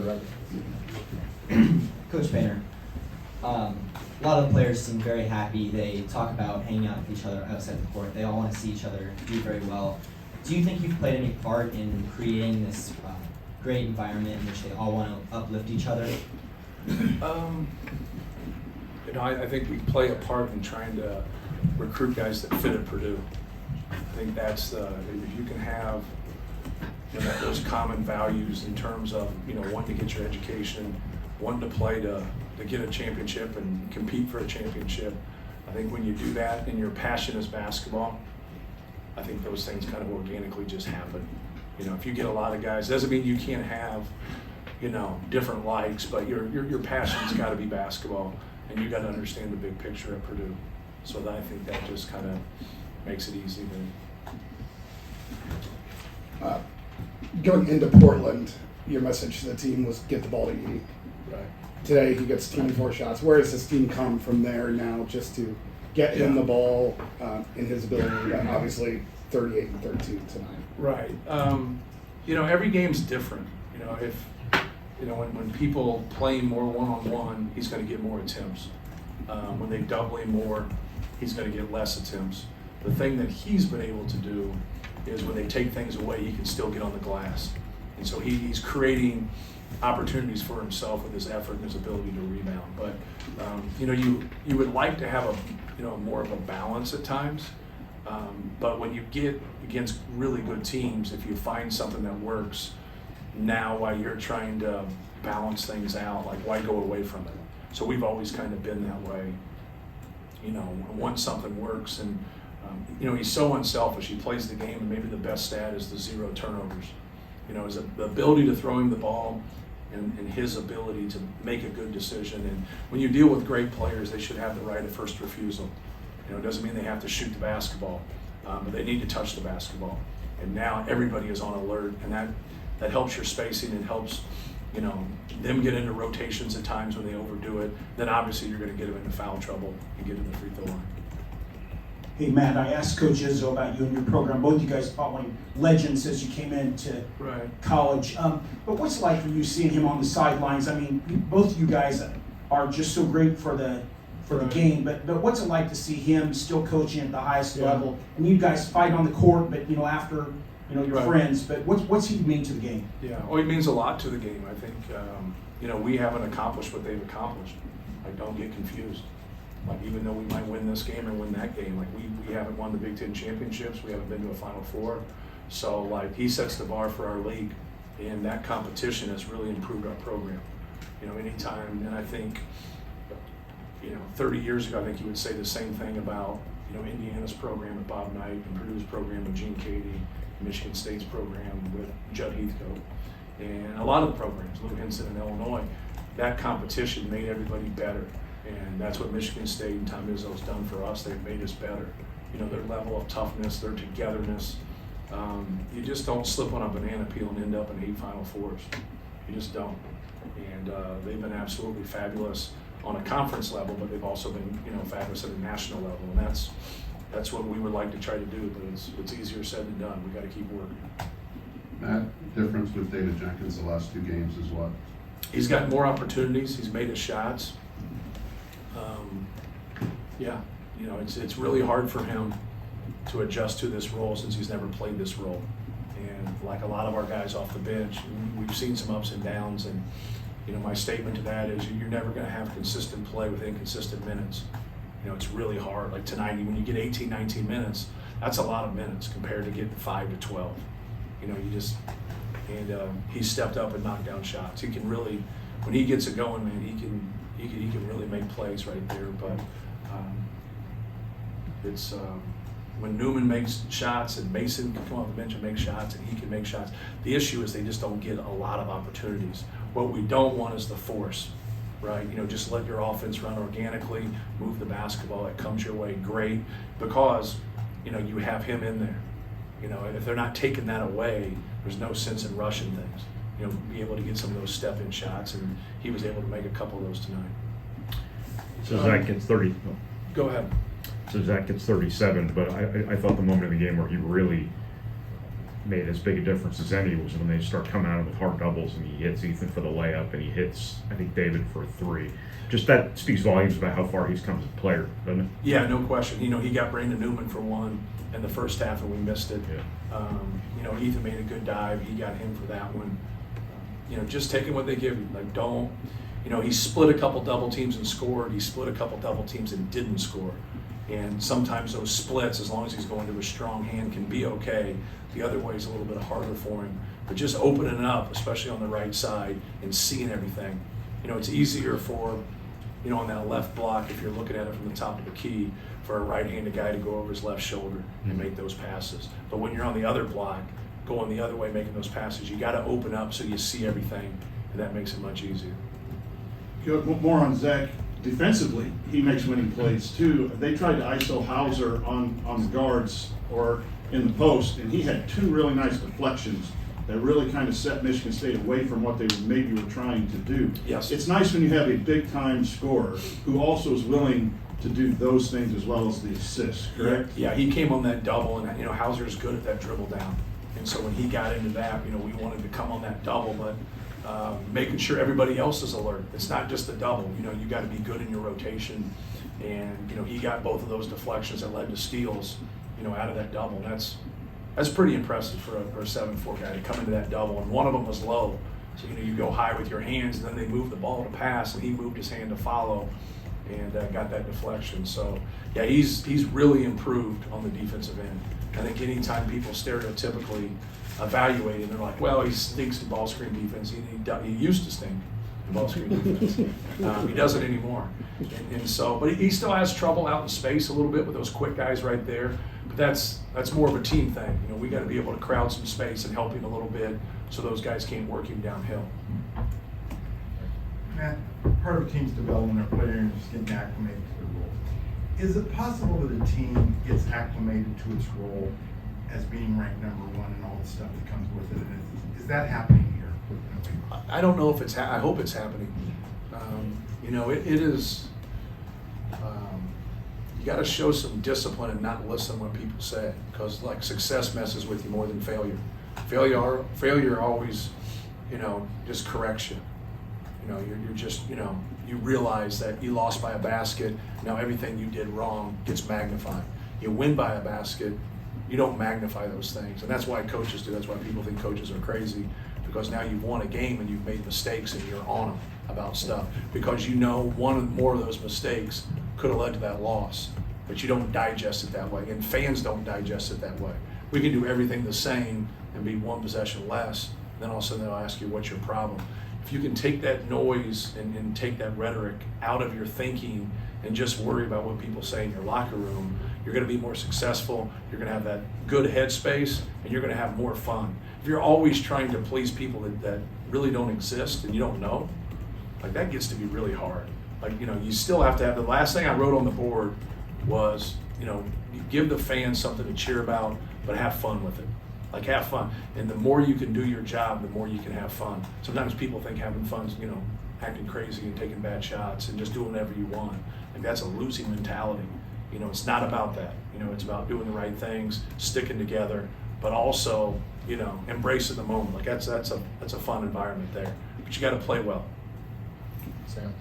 the record. Coach Boehner, a lot of players seem very happy. They talk about hanging out with each other outside the court. They all want to see each other do very well. Do you think you've played any part in creating this great environment in which they all want to uplift each other? I think we play a part in trying to recruit guys that fit at Purdue. I think that's if you can have those common values in terms of wanting to get your education, wanting to play to get a championship and compete for a championship. I think when you do that and your passion is basketball, I think those things kind of organically just happen. If you get a lot of guys, doesn't mean you can't have different likes, but your passion's got to be basketball, and you got to understand the big picture at Purdue. So I think that just kind of makes it easy. Going into Portland, your message to the team was get the ball to Edie. Right. Today he gets 24 shots. Where does this team come from there now just to get him the ball in his ability? Obviously 38 and 13 tonight. Right. Every game's different. When people play more one-on-one, he's going to get more attempts. When they double him more, he's going to get less attempts. The thing that he's been able to do is when they take things away, he can still get on the glass. And so he's creating opportunities for himself with his effort and his ability to rebound. But you would like to have more of a balance at times. But when you get against really good teams, if you find something that works, now while you're trying to balance things out, like why go away from it? So we've always kind of been that way. Once something works, and he's so unselfish. He plays the game, and maybe the best stat is the 0 turnovers. His ability to throw him the ball, and his ability to make a good decision. And when you deal with great players, they should have the right of first refusal. It doesn't mean they have to shoot the basketball, but they need to touch the basketball. And now everybody is on alert, and that helps your spacing. It helps, them get into rotations at times when they overdo it. Then obviously you're going to get them into foul trouble and get to the free throw line. Hey Matt, I asked Coach Izzo about you and your program. Both you guys probably legends as you came into college. But what's it like for you seeing him on the sidelines? I mean, both of you guys are just so great for the game. But what's it like to see him still coaching at the highest level? And you guys fight on the court, but after your friends. But what's he mean to the game? Yeah, he means a lot to the game. I think we haven't accomplished what they've accomplished. Like, don't get confused. Like, even though we might win this game or win that game, like we haven't won the Big Ten championships, we haven't been to a Final Four. So like he sets the bar for our league, and that competition has really improved our program. Anytime, and I think 30 years ago, I think you would say the same thing about Indiana's program with Bob Knight and Purdue's program with Gene Cady, Michigan State's program with Judd Heathcote, and a lot of the programs, Lou Henson in Illinois. That competition made everybody better. And that's what Michigan State and Tom Izzo's done for us. They've made us better. Their level of toughness, their togetherness. You just don't slip on a banana peel and end up in 8 Final Fours. You just don't. And they've been absolutely fabulous on a conference level, but they've also been fabulous at a national level. And that's what we would like to try to do, but it's easier said than done. We've got to keep working. Matt, difference with David Jenkins the last 2 games is what? He's got more opportunities. He's made his shots. It's really hard for him to adjust to this role since he's never played this role. And like a lot of our guys off the bench, we've seen some ups and downs. And my statement to that is you're never going to have consistent play with inconsistent minutes. It's really hard. Like tonight, when you get 18, 19 minutes, that's a lot of minutes compared to getting 5 to 12. He stepped up and knocked down shots. He can really, when he gets it going, man, he can really make plays right there. But it's when Newman makes shots and Mason can come off the bench and make shots and he can make shots. The issue is they just don't get a lot of opportunities. What we don't want is the force, right? Just let your offense run organically, move the basketball that comes your way, great, because you have him in there. If they're not taking that away, there's no sense in rushing things. Be able to get some of those step-in shots, and he was able to make a couple of those tonight. So Zach gets 30. Go ahead. So Zach gets 37, but I thought the moment in the game where he really made as big a difference as any was when they start coming out with hard doubles and he hits Ethan for the layup and he hits, I think, David for a three. Just that speaks volumes about how far he's come as a player, doesn't it? Yeah, no question. He got Brandon Newman for one in the first half and we missed it. Yeah. Ethan made a good dive. He got him for that one. Just taking what they give you. Like, don't, he split a couple double teams and scored. He split a couple double teams and didn't score. And sometimes those splits, as long as he's going to a strong hand, can be okay. The other way is a little bit harder for him. But just opening up, especially on the right side, and seeing everything. It's easier for, on that left block, if you're looking at it from the top of the key, for a right-handed guy to go over his left shoulder and make those passes. But when you're on the other block, going the other way, making those passes, you got to open up so you see everything, and that makes it much easier. More on Zach. Defensively, he makes winning plays too. They tried to ISO Hauser on the guards or in the post, and he had two really nice deflections that really kind of set Michigan State away from what they maybe were trying to do. Yes. It's nice when you have a big-time scorer who also is willing to do those things as well as the assists, correct? Yeah, he came on that double, and Hauser's good at that dribble down. And so when he got into that, we wanted to come on that double, but making sure everybody else is alert. It's not just the double. You got to be good in your rotation. And he got both of those deflections that led to steals. Out of that double. That's pretty impressive for a 7'4" guy to come into that double. And one of them was low, so you go high with your hands, and then they move the ball to pass, and he moved his hand to follow, and got that deflection. So yeah, he's really improved on the defensive end. I think anytime people stereotypically evaluate it, they're like, well, he stinks in ball screen defense. He used to stink in ball screen defense. He doesn't anymore. And so, but he still has trouble out in space a little bit with those quick guys right there. But that's more of a team thing. We got to be able to crowd some space and help him a little bit so those guys can't work him downhill. Matt, part of a team's development or player is getting acclimated to the role. Is it possible that a team gets acclimated to its role as being ranked number one and all the stuff that comes with it? And is that happening here? I don't know if it's. I hope it's happening. It is. You got to show some discipline and not listen when people say it, because success messes with you more than failure. Failure always, just corrects you. You're just, you realize that you lost by a basket. Now everything you did wrong gets magnified. You win by a basket, you don't magnify those things. And that's why coaches do. That's why people think coaches are crazy, because now you've won a game and you've made mistakes and you're on them about stuff. Because one or more of those mistakes could have led to that loss. But you don't digest it that way. And fans don't digest it that way. We can do everything the same and be one possession less. Then all of a sudden they'll ask you, what's your problem? If you can take that noise and take that rhetoric out of your thinking and just worry about what people say in your locker room, you're going to be more successful, you're going to have that good headspace, and you're going to have more fun. If you're always trying to please people that really don't exist and you don't know, that gets to be really hard. You still have to have, the last thing I wrote on the board was, you give the fans something to cheer about, but have fun with it. Have fun. And the more you can do your job, the more you can have fun. Sometimes people think having fun is, acting crazy and taking bad shots and just doing whatever you want. That's a losing mentality. It's not about that. It's about doing the right things, sticking together, but also, embracing the moment. That's a fun environment there. But you got to play well. Sam.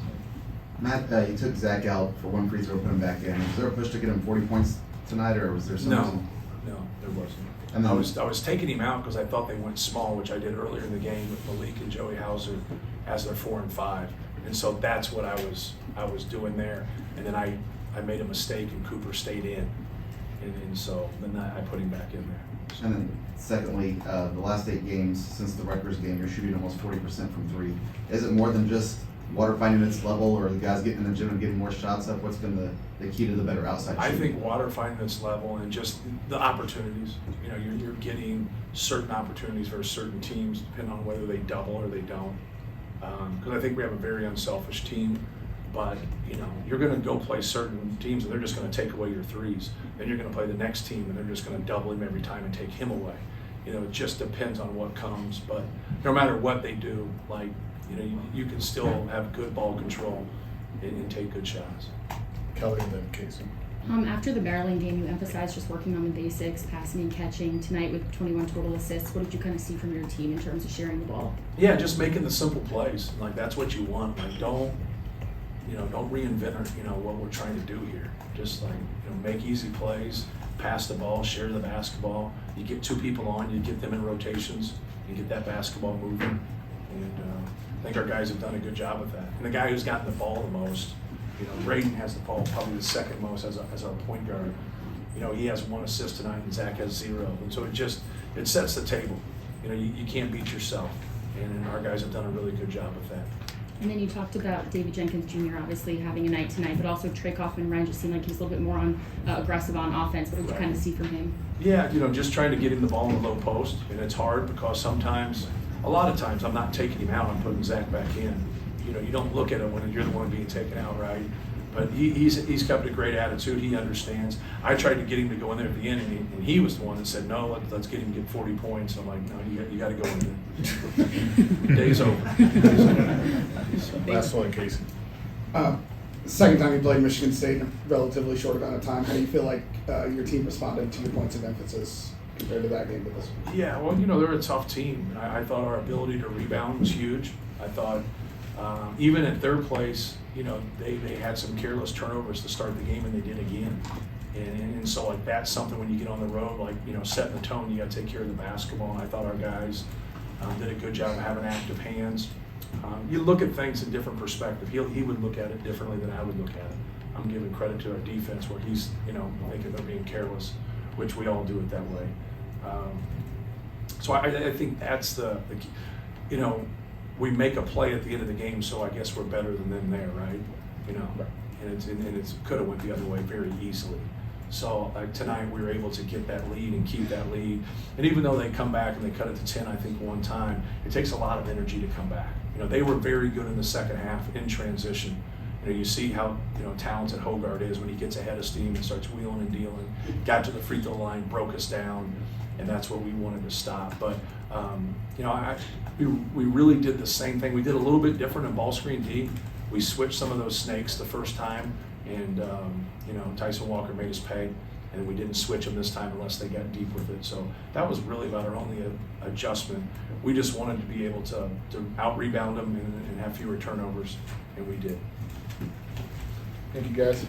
Matt, you took Zach out for one free throw, put him back in. Was there a push to get him 40 points tonight, or was there something? No, there wasn't. And then, I was taking him out because I thought they went small, which I did earlier in the game with Malik and Joey Hauser as their 4 and 5, and so that's what I was doing there. And then I made a mistake and Cooper stayed in, and so then I put him back in there. and then secondly, the last 8 games since the Rutgers game, you're shooting almost 40% from 3. Is it more than just water finding its level, or the guys getting in the gym and getting more shots up? What's been the key to the better outside shooting? I think water finding its level and just the opportunities. You're getting certain opportunities versus certain teams, depending on whether they double or they don't. Because I think we have a very unselfish team, but you're going to go play certain teams and they're just going to take away your threes. Then you're going to play the next team and they're just going to double him every time and take him away. It just depends on what comes. But no matter what they do, you can still have good ball control and take good shots. Kelly and then Casey. After the Maryland game, you emphasized just working on the basics, passing and catching. Tonight with 21 total assists, what did you kind of see from your team in terms of sharing the ball? Yeah, just making the simple plays. Like, that's what you want. Like, don't reinvent, what we're trying to do here. Just like, make easy plays, pass the ball, share the basketball. You get two people on, you get them in rotations, you get that basketball moving. And I think our guys have done a good job with that. And the guy who's gotten the ball the most, Braden has the ball probably the second most as our point guard. He has 1 assist tonight and Zach has 0. And so it sets the table. You can't beat yourself. And our guys have done a really good job with that. And then you talked about David Jenkins Jr. obviously having a night tonight, but also Trey Kaufman Ryan just seemed like he's a little bit more aggressive on offense. What did you kind of see from him? Yeah, just trying to get him the ball in the low post. And it's hard because a lot of times, I'm not taking him out, I'm putting Zach back in. You don't look at it when you're the one being taken out, right? But he's kept a great attitude. He understands. I tried to get him to go in there at the end, and he was the one that said, "No, let's get him to get 40 points." I'm like, "No, you got to go in there." Day's over. Last one, Casey. Second time you played Michigan State in a relatively short amount of time. How do you feel like your team responded to your points of emphasis compared to that game to this one? Yeah, well, they're a tough team. I thought our ability to rebound was huge. I thought even at third place, they had some careless turnovers to start the game, and they did again. And so, like, that's something when you get on the road, like, setting the tone, you got to take care of the basketball. And I thought our guys did a good job of having active hands. You look at things in different perspective. He would look at it differently than I would look at it. I'm giving credit to our defense where he's, thinking they're being careless, which we all do it that way. So I think that's the we make a play at the end of the game, so I guess we're better than them there, right? And it could have went the other way very easily. So tonight we were able to get that lead and keep that lead. And even though they come back and they cut it to 10, I think one time, it takes a lot of energy to come back. They were very good in the second half in transition. You see how talented Hogard is when he gets ahead of steam and starts wheeling and dealing. Got to the free throw line, broke us down, and that's what we wanted to stop. But we really did the same thing. We did a little bit different in ball screen D. We switched some of those snakes the first time, and Tyson Walker made us pay, and we didn't switch them this time unless they got deep with it. So that was really about our only adjustment. We just wanted to be able to out-rebound them and have fewer turnovers, and we did. Thank you, guys.